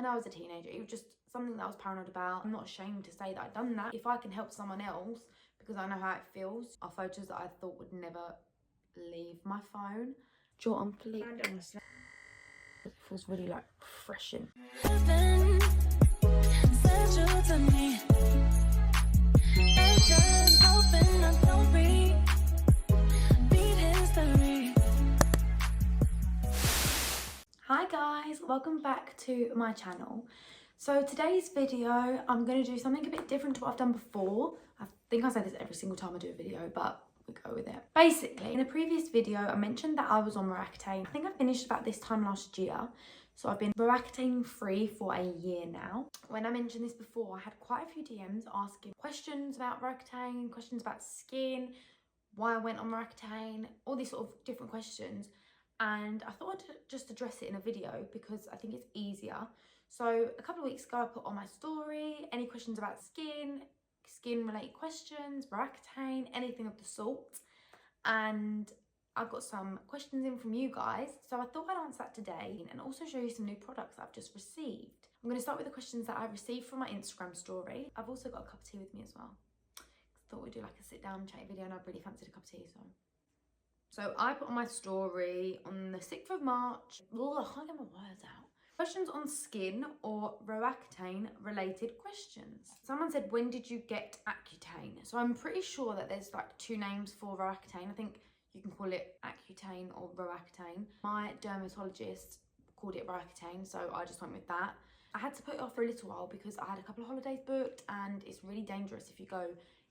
when I was a teenager, it was just something that I was paranoid about. I'm not ashamed to say that I've done that. If I can help someone else because I know how it feels, are photos that I thought would never leave my phone. Draw on fleek. It feels really like refreshing. Hi guys, welcome back to my channel. So today's video, I'm going to do something a bit different to what I've done before. I think I say this every single time I do a video, but we go with it. Basically, in a previous video, I mentioned that I was on Roaccutane. I think I finished about this time last year. So I've been Roaccutane free for a year now. When I mentioned this before, I had quite a few DMs asking questions about Roaccutane, questions about skin, why I went on Roaccutane, all these sort of different questions. And I thought I'd just address it in a video because I think it's easier. So a couple of weeks ago, I put on my story, any questions about skin related questions, Roaccutane, anything of the sort. And I got some questions in from you guys. So I thought I'd answer that today and also show you some new products that I've just received. I'm going to start with the questions that I received from my Instagram story. I've also got a cup of tea with me as well. I thought we'd do like a sit down chat video and I really fancied a cup of tea, So I put on my story on the 6th of March. Oh, I can't get my words out. Questions on skin or Roaccutane related questions. Someone said, when did you get Accutane? So I'm pretty sure that there's like two names for Roaccutane. I think you can call it Accutane or Roaccutane. My dermatologist called it Roaccutane, so I just went with that. I had to put it off for a little while because I had a couple of holidays booked and it's really dangerous if you go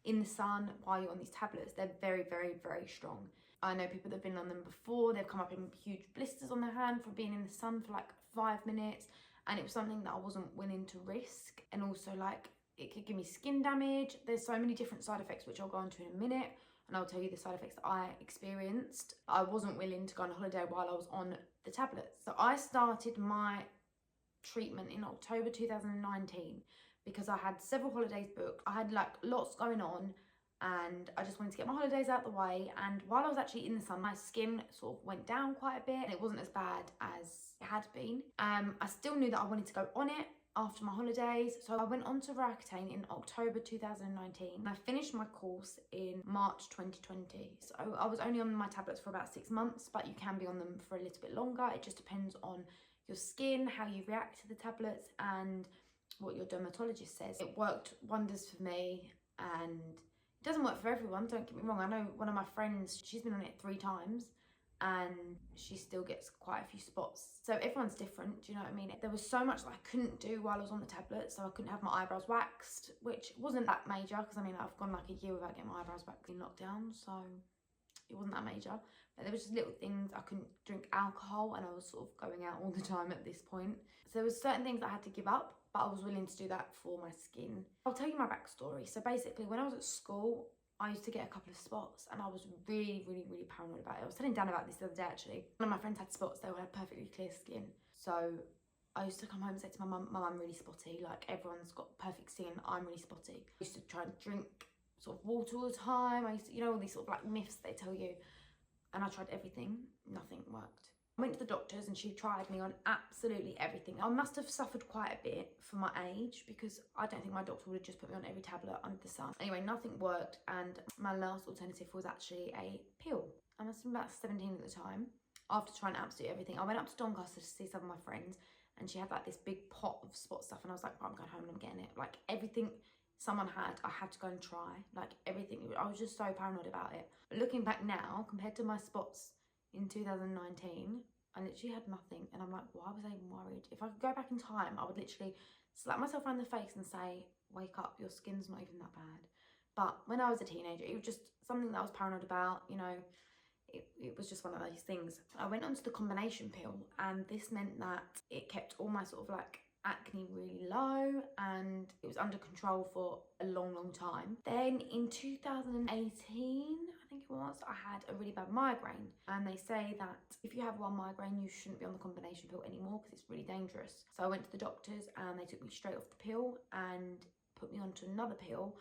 in the sun while you're on these tablets. They're very, very, very strong. I know people that have been on them before, they've come up in huge blisters on their hand from being in the sun for like 5 minutes, and it was something that I wasn't willing to risk. And also, like, it could give me skin damage. There's so many different side effects, which I'll go into in a minute, and I'll tell you the side effects that I experienced. I wasn't willing to go on a holiday while I was on the tablets. So I started my treatment in October 2019 because I had several holidays booked. I had like lots going on, and I just wanted to get my holidays out of the way. And while I was actually in the sun, my skin sort of went down quite a bit and it wasn't as bad as it had been. I still knew that I wanted to go on it after my holidays, so I went on to Roaccutane in October 2019 and I finished my course in March 2020. So I was only on my tablets for about 6 months, but you can be on them for a little bit longer. It just depends on your skin, how you react to the tablets, and what your dermatologist says. It worked wonders for me, and it doesn't work for everyone, don't get me wrong. I know one of my friends, she's been on it 3 times and she still gets quite a few spots. So everyone's different, do you know what I mean? There was so much that I couldn't do while I was on the tablet. So I couldn't have my eyebrows waxed, which wasn't that major because I mean, I've gone like a year without getting my eyebrows waxed in lockdown. So it wasn't that major. But there was just little things. I couldn't drink alcohol and I was sort of going out all the time at this point. So there was certain things that I had to give up, but I was willing to do that for my skin. I'll tell you my backstory. So basically, when I was at school, I used to get a couple of spots and I was really, really, really paranoid about it. I was telling Dan about this the other day actually. One of my friends had spots, they all had perfectly clear skin. So I used to come home and say to my mum, Mum, I'm really spotty. Like, everyone's got perfect skin, I'm really spotty. I used to try and drink sort of water all the time. I used to, you know, all these sort of like myths they tell you. And I tried everything, nothing worked. I went to the doctors and she tried me on absolutely everything. I must have suffered quite a bit for my age because I don't think my doctor would have just put me on every tablet under the sun. Anyway, nothing worked and my last alternative was actually a pill. I must have been about 17 at the time. After trying absolutely everything, I went up to Doncaster to see some of my friends and she had like this big pot of spot stuff and I was like, I'm going home and I'm getting it. Like everything someone had, I had to go and try. Like everything, I was just so paranoid about it. But looking back now, compared to my spots in 2019, I literally had nothing and I'm like, why was I even worried? If I could go back in time, I would literally slap myself around the face and say, wake up, your skin's not even that bad. But when I was a teenager, it was just something that I was paranoid about, you know. It was just one of those things. I went onto the combination pill and this meant that it kept all my sort of like acne really low and it was under control for a long, long time. Then in 2018, I think it was, I had a really bad migraine and they say that if you have one migraine you shouldn't be on the combination pill anymore because it's really dangerous. So I went to the doctors and they took me straight off the pill and put me onto another pill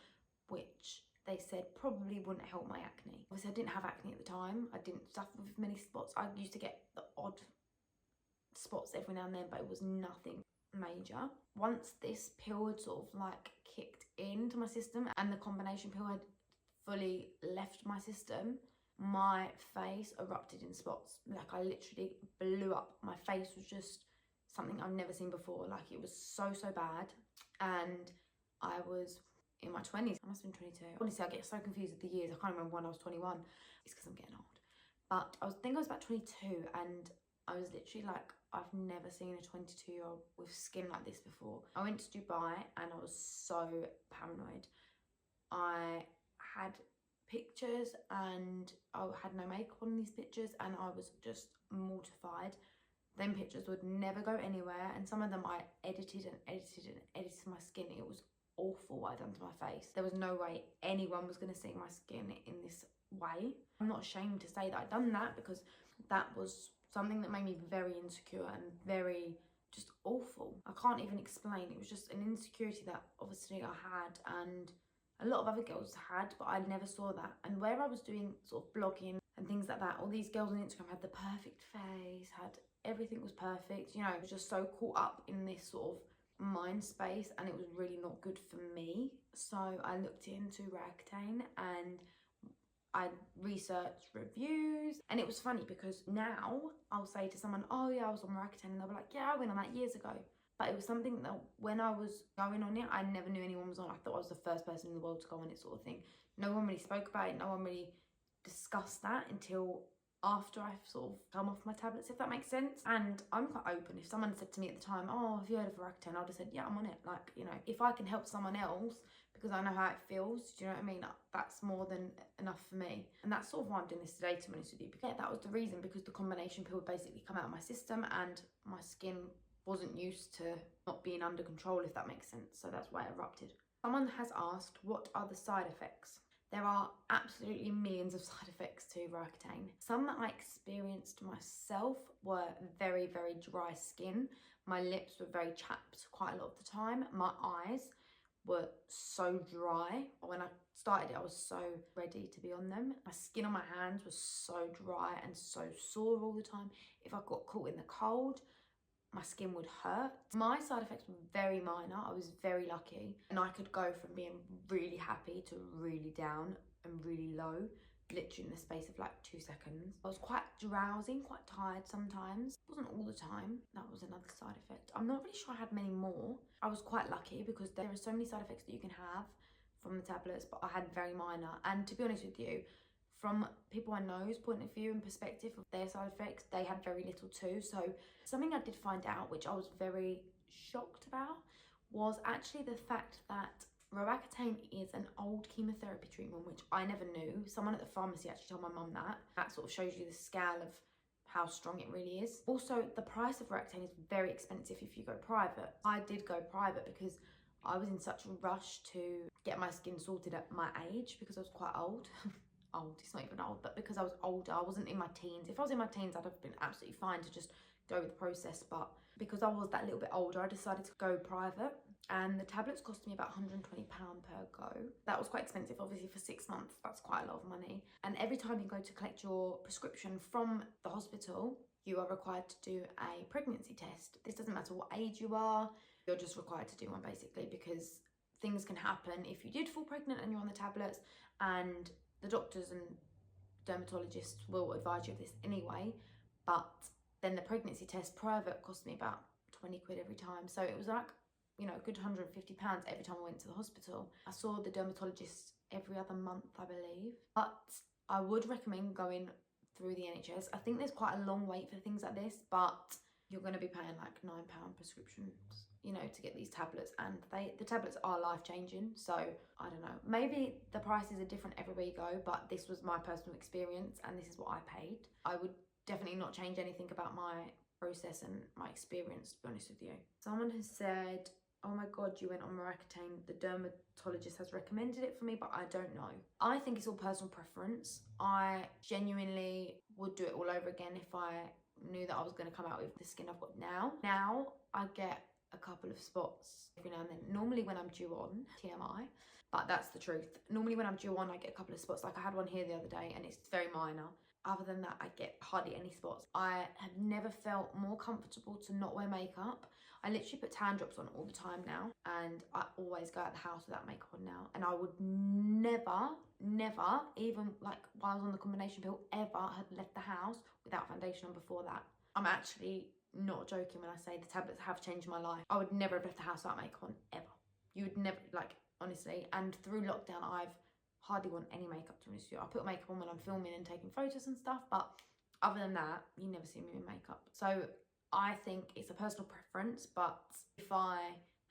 which they said probably wouldn't help my acne. Obviously I didn't have acne at the time, I didn't suffer with many spots. I used to get the odd spots every now and then, but it was nothing. major. Once this pill had sort of like kicked into my system and the combination pill had fully left my system, my face erupted in spots. Like I literally blew up. My face was just something I've never seen before. Like it was so bad. And I was in my 20s. I must have been 22. Honestly, I get so confused with the years. I can't remember when I was 21. It's because I'm getting old. But I think I was about 22, and I was literally like, I've never seen a 22-year-old with skin like this before. I went to Dubai and I was so paranoid. I had pictures and I had no makeup on these pictures and I was just mortified. Them pictures would never go anywhere, and some of them I edited and edited and edited my skin. It was awful what I'd done to my face. There was no way anyone was going to see my skin in this way. I'm not ashamed to say that I'd done that, because that was something that made me very insecure and very just awful. I can't even explain. It was just an insecurity that obviously I had and a lot of other girls had, but I never saw that. And where I was doing sort of blogging and things like that, all these girls on Instagram had the perfect face, had everything was perfect. You know, I was just so caught up in this sort of mind space, and it was really not good for me. So I looked into Roaccutane and I researched reviews, and it was funny because now I'll say to someone, oh yeah, I was on Roaccutane, and they'll be like, yeah, I went on that years ago. But it was something that when I was going on it, I never knew anyone was on. I thought I was the first person in the world to go on it, sort of thing. No one really spoke about it. No one really discussed that until after I've sort of come off my tablets, if that makes sense. And I'm quite open. If someone said to me at the time, oh, have you heard of Roaccutane? I'd have said, yeah, I'm on it. Like, you know, if I can help someone else because I know how it feels, do you know what I mean? That's more than enough for me. And that's sort of why I'm doing this today, to be honest with you. Because that was the reason, because the combination pill would basically come out of my system and my skin wasn't used to not being under control, if that makes sense. So that's why it erupted. Someone has asked, what are the side effects? There are absolutely millions of side effects to Roaccutane. Some that I experienced myself were very dry skin. My lips were very chapped quite a lot of the time. My eyes were so dry. When I started it, I was so ready to be on them. My skin on my hands was so dry and so sore all the time. If I got caught in the cold, my skin would hurt. My side effects were very minor. I was very lucky, and I could go from being really happy to really down and really low, literally in the space of like 2 seconds. I was quite drowsy, quite tired sometimes. It wasn't all the time. That was another side effect. I'm not really sure I had many more. I was quite lucky because there are so many side effects that you can have from the tablets, but I had very minor. And to be honest with you, from people I know's point of view and perspective of their side effects, they had very little too. So something I did find out, which I was very shocked about, was actually the fact that Roaccutane is an old chemotherapy treatment, which I never knew. Someone at the pharmacy actually told my mum that. That sort of shows you the scale of how strong it really is. Also, the price of Roaccutane is very expensive if you go private. I did go private because I was in such a rush to get my skin sorted at my age, because I was quite old. Old, it's not even old, but because I was older, I wasn't in my teens. If I was in my teens, I'd have been absolutely fine to just go with the process, but because I was that little bit older, I decided to go private, and the tablets cost me about £120 per go. That was quite expensive, obviously, for 6 months. That's quite a lot of money. And every time you go to collect your prescription from the hospital, you are required to do a pregnancy test. This doesn't matter what age you are, you're just required to do one, basically, because things can happen if you did fall pregnant and you're on the tablets, and the doctors and dermatologists will advise you of this anyway. But then the pregnancy test private cost me about 20 quid every time. So it was like, you know, a good £150 every time I went to the hospital. I saw the dermatologist every other month, I believe. But I would recommend going through the NHS. I think there's quite a long wait for things like this, but you're going to be paying like £9 prescriptions, you know, to get these tablets, and the tablets are life-changing. So I don't know, maybe the prices are different everywhere you go, but this was my personal experience and this is what I paid. I would definitely not change anything about my process and my experience, to be honest with you. Someone has said, oh my god, you went on Roaccutane, the dermatologist has recommended it for me, but I don't know. I think it's all personal preference. I genuinely would do it all over again if I knew that I was going to come out with the skin I've got now. Now I get a couple of spots every now and then. Normally when I'm due on, TMI, but that's the truth. Normally when I'm due on, I get a couple of spots. Like I had one here the other day and it's very minor. Other than that, I get hardly any spots. I have never felt more comfortable to not wear makeup. I literally put tan drops on all the time now, and I always go out the house without makeup on now. And I would never, even like while I was on the combination pill, ever had left the house without foundation on before that. I'm actually not joking when I say the tablets have changed my life. I would never have left the house without makeup on, ever. You would never, like, honestly. And through lockdown, I've hardly worn any makeup, to be honest with you. I put makeup on when I'm filming and taking photos and stuff, but other than that, you never see me in makeup. So I think it's a personal preference, but if I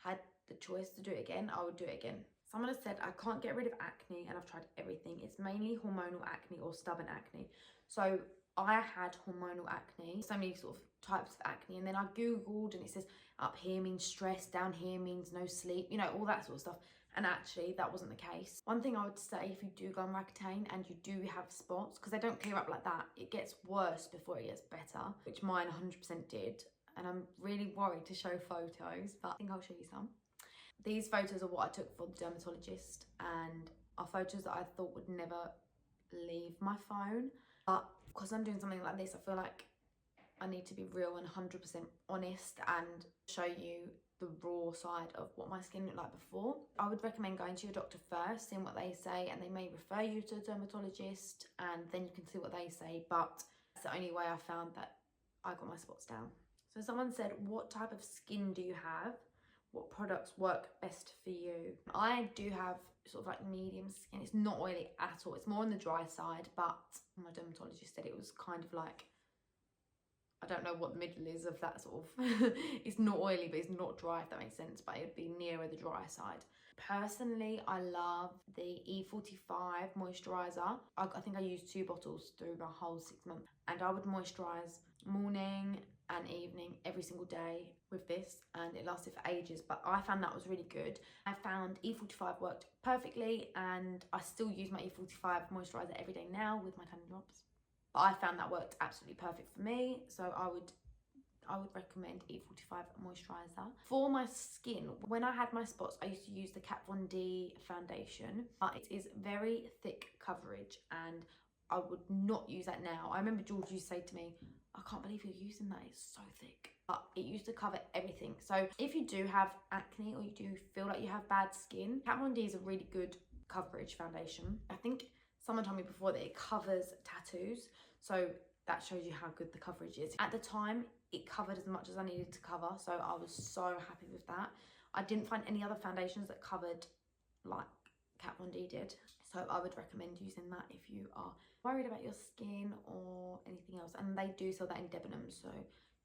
had the choice to do it again, I would do it again. Someone has said I can't get rid of acne and I've tried everything. It's mainly hormonal acne or stubborn acne. So I had hormonal acne, so many sort of types of acne, and then I googled and it says up here means stress, down here means no sleep, you know, all that sort of stuff. And actually that wasn't the case. One thing I would say, if you do go on Roaccutane and you do have spots, because they don't clear up like that, it gets worse before it gets better, which mine 100% did. And I'm really worried to show photos, but I think I'll show you some. These photos are what I took for the dermatologist, and are photos that I thought would never leave my phone. But because I'm doing something like this, I feel like I need to be real and 100% honest and show you the raw side of what my skin looked like before. I would recommend going to your doctor first, seeing what they say, and they may refer you to a dermatologist and then you can see what they say, but that's the only way I found that I got my spots down. So someone said, what type of skin do you have? What products work best for you? I do have sort of like medium skin. It's not oily at all. It's more on the dry side, but my dermatologist said it was kind of like, I don't know what the middle is of that sort of, it's not oily, but it's not dry, if that makes sense, but it'd be nearer the dry side. Personally, I love the E45 moisturiser. I think I used 2 bottles through my whole 6 months, and I would moisturise morning and evening every single day with this, and it lasted for ages, but I found that was really good. I found E45 worked perfectly, and I still use my E45 moisturiser every day now with my tan drops. But I found that worked absolutely perfect for me, so I would recommend E45 moisturiser. For my skin, when I had my spots, I used to use the Kat Von D foundation, but it is very thick coverage and I would not use that now. I remember George used to say to me, I can't believe you're using that, it's so thick. But it used to cover everything. So if you do have acne or you do feel like you have bad skin, Kat Von D is a really good coverage foundation. I think someone told me before that it covers tattoos, so that shows you how good the coverage is. At the time, it covered as much as I needed to cover, so I was so happy with that. I didn't find any other foundations that covered like Kat Von D did, so I would recommend using that if you are worried about your skin or anything else. And they do sell that in Debenhams, so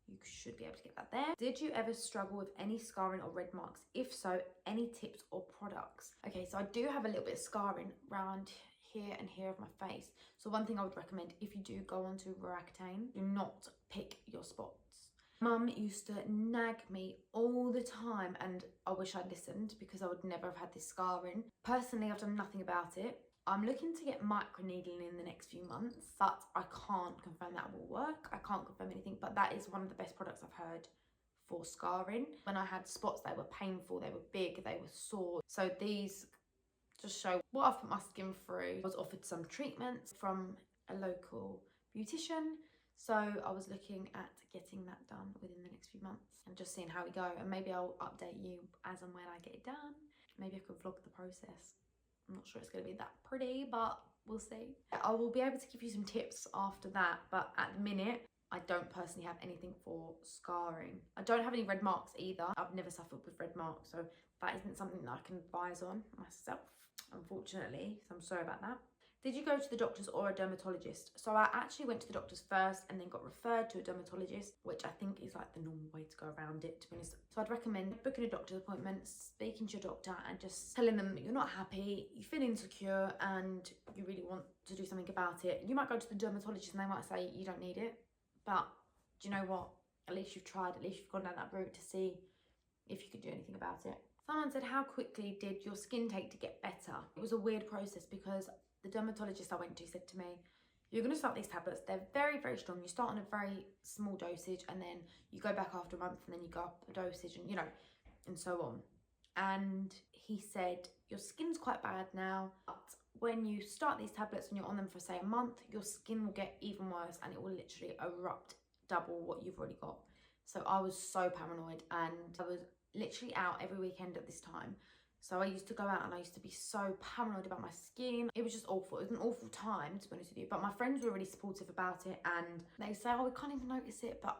you should be able to get that there. Did you ever struggle with any scarring or red marks? If so, any tips or products? Okay, so I do have a little bit of scarring around here and here of my face. So one thing I would recommend, if you do go onto Roaccutane, do not pick your spots. Mum used to nag me all the time, and I wish I'd listened because I would never have had this scarring. Personally, I've done nothing about it. I'm looking to get microneedling in the next few months, but I can't confirm that will work. I can't confirm anything, but that is one of the best products I've heard for scarring. When I had spots, they were painful, they were big, they were sore. So these just show what I've put my skin through. I was offered some treatments from a local beautician, so I was looking at getting that done within the next few months and just seeing how we go, and maybe I'll update you as and when I get it done. Maybe I could vlog the process. I'm not sure it's going to be that pretty, but we'll see. I will be able to give you some tips after that, but at the minute I don't personally have anything for scarring. I don't have any red marks either. I've never suffered with red marks, so that isn't something that I can advise on myself, unfortunately, so I'm sorry about that. Did you go to the doctors or a dermatologist? So I actually went to the doctors first and then got referred to a dermatologist, which I think is like the normal way to go around it, to be honest. So I'd recommend booking a doctor's appointment, speaking to your doctor and just telling them you're not happy, you feel insecure and you really want to do something about it. You might go to the dermatologist and they might say you don't need it, but do you know what? At least you've tried, at least you've gone down that route to see if you could do anything about it. Someone said, how quickly did your skin take to get better? It was a weird process because the dermatologist I went to said to me, you're going to start these tablets, they're very, very strong. You start on a very small dosage and then you go back after a month and then you go up a dosage and, you know, and so on. And he said, your skin's quite bad now, but when you start these tablets and you're on them for say a month, your skin will get even worse and it will literally erupt double what you've already got. So I was so paranoid, and I was literally out every weekend at this time. So I used to go out and I used to be so paranoid about my skin. It was just awful. It was an awful time, to be honest with you. But my friends were really supportive about it, and they say, oh, we can't even notice it. But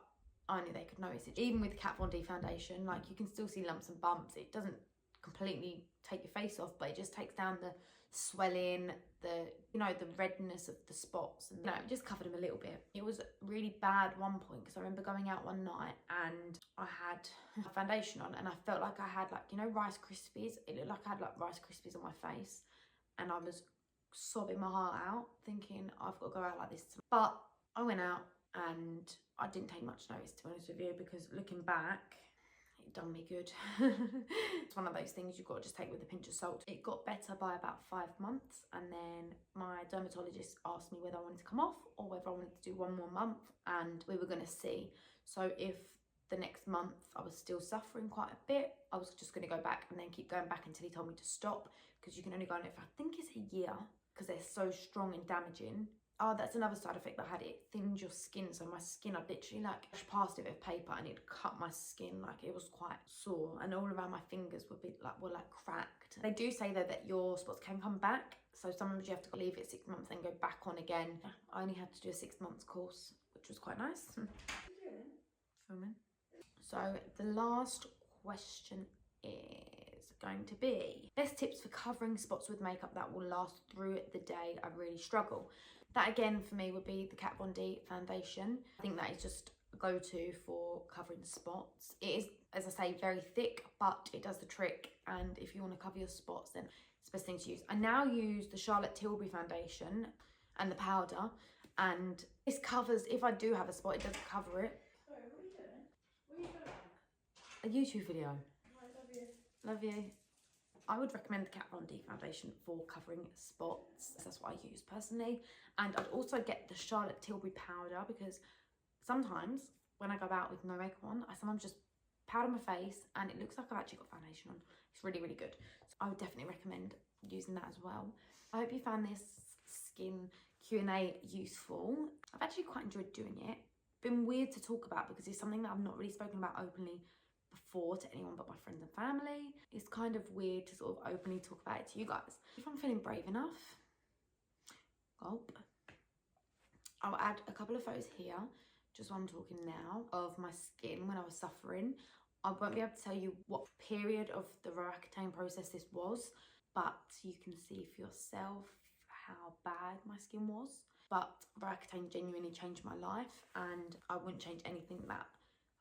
I knew they could notice it. Even with Kat Von D foundation, like, you can still see lumps and bumps. It doesn't completely take your face off, but it just takes down the swelling, the, you know, the redness of the spots, and, you know, it just covered them a little bit. It was really bad at one point, because I remember going out one night and I had a foundation on, and I felt like I had, like, you know, Rice Krispies. It looked like I had like Rice Krispies on my face, and I was sobbing my heart out thinking, I've got to go out like this. But I went out and I didn't take much notice, to be honest with you, because looking back, it done me good. It's one of those things you've got to just take with a pinch of salt. It got better by about 5 months, and then my dermatologist asked me whether I wanted to come off or whether I wanted to do 1 more month, and we were going to see. So if the next month I was still suffering quite a bit, I was just going to go back and then keep going back until he told me to stop, because you can only go on it for, I think it's a year, because they're so strong and damaging. Oh, that's another side effect that I had. It thins your skin. So my skin, I'd literally like push past it with paper and it'd cut my skin. Like, it was quite sore, and all around my fingers would be like, were like cracked. They do say though that your spots can come back. So sometimes you have to leave it 6 months and go back on again. I only had to do a 6 months course, which was quite nice. What are you doing? Filming. So the last question is going to be best tips for covering spots with makeup that will last through the day. I really struggle. That again for me would be the Kat Von D foundation. I think that is just a go-to for covering spots. It is, as I say, very thick, but it does the trick. And if you want to cover your spots, then it's the best thing to use. I now use the Charlotte Tilbury foundation and the powder, and this covers, if I do have a spot, it doesn't cover it. Sorry, what are you doing? What are you doing? A YouTube video. I love you. Love you. I would recommend the Kat Von D foundation for covering spots. That's what I use personally. And I'd also get the Charlotte Tilbury powder, because sometimes when I go out with no makeup on, I sometimes just powder my face and it looks like I've actually got foundation on. It's really, really good. So I would definitely recommend using that as well. I hope you found this skin Q&A useful. I've actually quite enjoyed doing it. Been weird to talk about because it's something that I've not really spoken about openly before to anyone but my friends and family. It's kind of weird to sort of openly talk about it to you guys. If I'm feeling brave enough, gulp, I'll add a couple of photos here, just while I'm talking now, of my skin when I was suffering. I won't be able to tell you what period of the Roaccutane process this was, but you can see for yourself how bad my skin was. But Roaccutane genuinely changed my life, and I wouldn't change anything that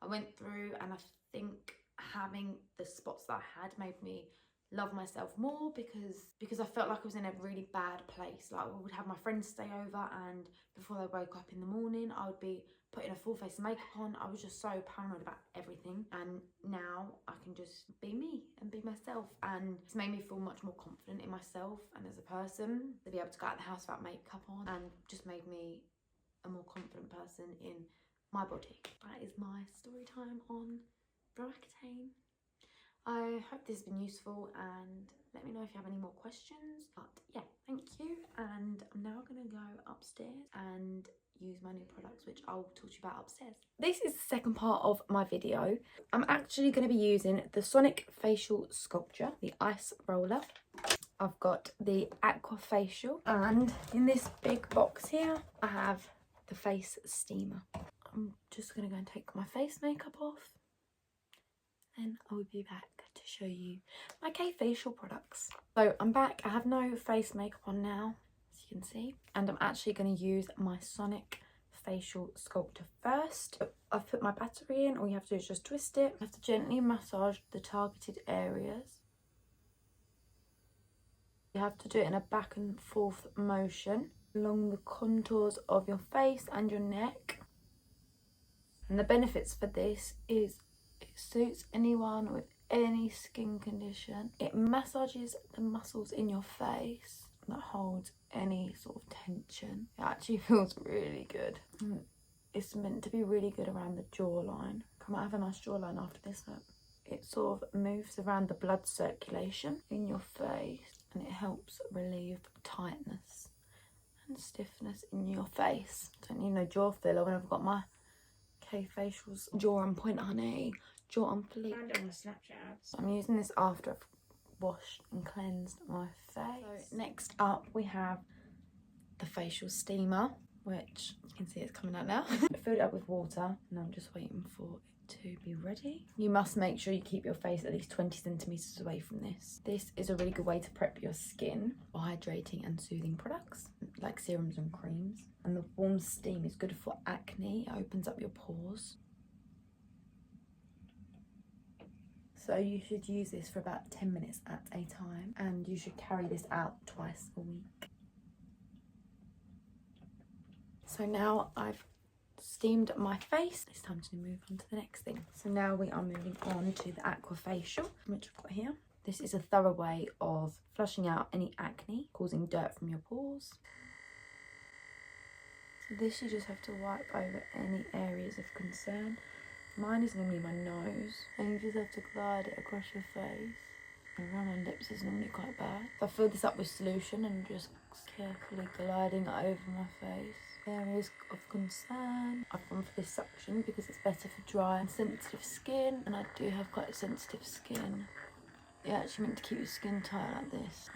I went through. And I think having the spots that I had made me love myself more, because I felt like I was in a really bad place. Like, I would have my friends stay over, and before they woke up in the morning, I would be putting a full face of makeup on. I was just so paranoid about everything, and now I can just be me and be myself, and it's made me feel much more confident in myself and as a person, to be able to go out of the house without makeup on, and just made me a more confident person in my body. That is my story time on Roaccutane. I hope this has been useful, and let me know if you have any more questions. But yeah, thank you, and I'm now gonna go upstairs and use my new products, which I'll talk to you about upstairs. This is the second part of my video. I'm actually going to be using the Aqua Facial Sculpture, the ice roller. I've got the Aqua Facial, and in this big box here I have the face steamer. I'm just going to go and take my face makeup off, and I will be back to show you my K-Facial products. So I'm back. I have no face makeup on now, as you can see, and I'm actually going to use my Aqua Facial Sculptor first. I've put my battery in. All you have to do is just twist it. You have to gently massage the targeted areas. You have to do it in a back and forth motion along the contours of your face and your neck. And the benefits for this is it suits anyone with any skin condition. It massages the muscles in your face that holds any sort of tension. It actually feels really good. It's meant to be really good around the jawline. I might have a nice jawline after this. Look. It sort of moves around the blood circulation in your face, and it helps relieve tightness and stiffness in your face. Don't need no jaw filler when I've got my K Facial's Jaw on Point, honey. Jaw on Fleek. Find it on the Snapchat ads. I'm using this after I've washed and cleansed my face. So next up we have the facial steamer, which you can see it's coming out now. I filled it up with water and I'm just waiting for it to be ready. You must make sure you keep your face at least 20 centimeters away from this. This is a really good way to prep your skin for hydrating and soothing products like serums and creams. And the warm steam is good for acne. It opens up your pores. So you should use this for about 10 minutes at a time, and you should carry this out twice a week. So now I've steamed my face, it's time to move on to the next thing. So now we are moving on to the Aqua Facial, which I've got here. This is a thorough way of flushing out any acne, causing dirt from your pores. So this you just have to wipe over any areas of concern. Mine is normally my nose, and you just have to glide it across your face. And around my lips is normally quite bad. So I fill this up with solution and just carefully gliding it over my face. Areas of concern. I've gone for this suction because it's better for dry and sensitive skin, and I do have quite sensitive skin. You're actually meant to keep your skin tight like this.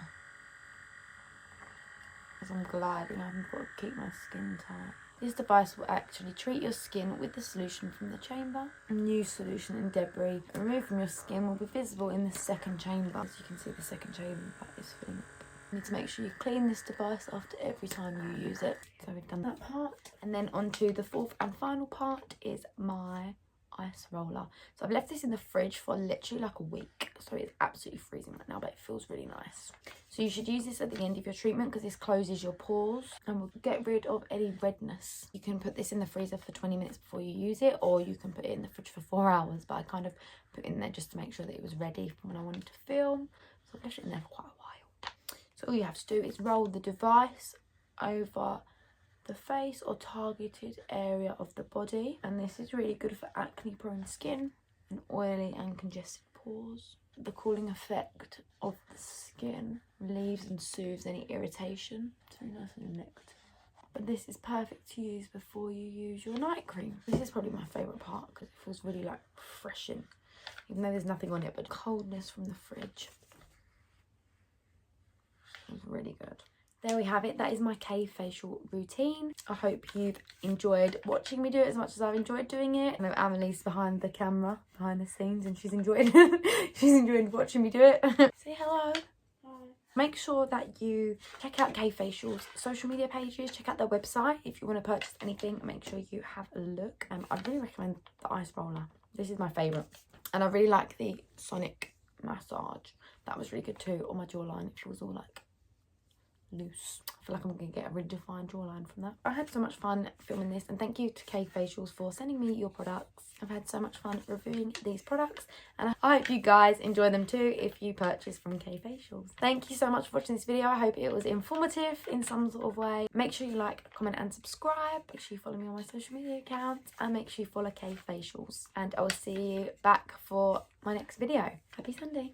As I'm gliding, I've got to keep my skin tight. This device will actually treat your skin with the solution from the chamber. New solution and debris removed from your skin will be visible in the second chamber. As you can see, the second chamber is filling up. You need to make sure you clean this device after every time you use it. So we've done that part. And then on to the fourth and final part is my ice roller. So I've left this in the fridge for literally like a week. So it's absolutely freezing right now, but it feels really nice. So you should use this at the end of your treatment because this closes your pores and will get rid of any redness. You can put this in the freezer for 20 minutes before you use it, or you can put it in the fridge for 4 hours, but I kind of put it in there just to make sure that it was ready for when I wanted to film. So I've left it in there for quite a while. So all you have to do is roll the device over the face or targeted area of the body, and this is really good for acne prone skin and oily and congested pores. The cooling effect of the skin relieves and soothes any irritation. It's really nice and licked. But this is perfect to use before you use your night cream. This is probably my favourite part because it feels really like refreshing, even though there's nothing on it but coldness from the fridge. It's really good. There we have it. That is my K facial routine. I hope you've enjoyed watching me do it as much as I've enjoyed doing it. I know Amelie's behind the camera, behind the scenes, and she's enjoyed she's enjoyed watching me do it. Say hello. Hi. Make sure that you check out K Facial's social media pages, check out their website. If you want to purchase anything, make sure you have a look. I really recommend the ice roller. This is my favourite. And I really like the sonic massage. That was really good too on my jawline. It feels all like loose. I feel like I'm going to get a really defined jawline from that. I had so much fun filming this, and thank you to K Facials for sending me your products. I've had so much fun reviewing these products, and I hope you guys enjoy them too if you purchase from K Facials. Thank you so much for watching this video. I hope it was informative in some sort of way. Make sure you like, comment and subscribe. Make sure you follow me on my social media accounts, and make sure you follow K Facials. And I will see you back for my next video. Happy Sunday.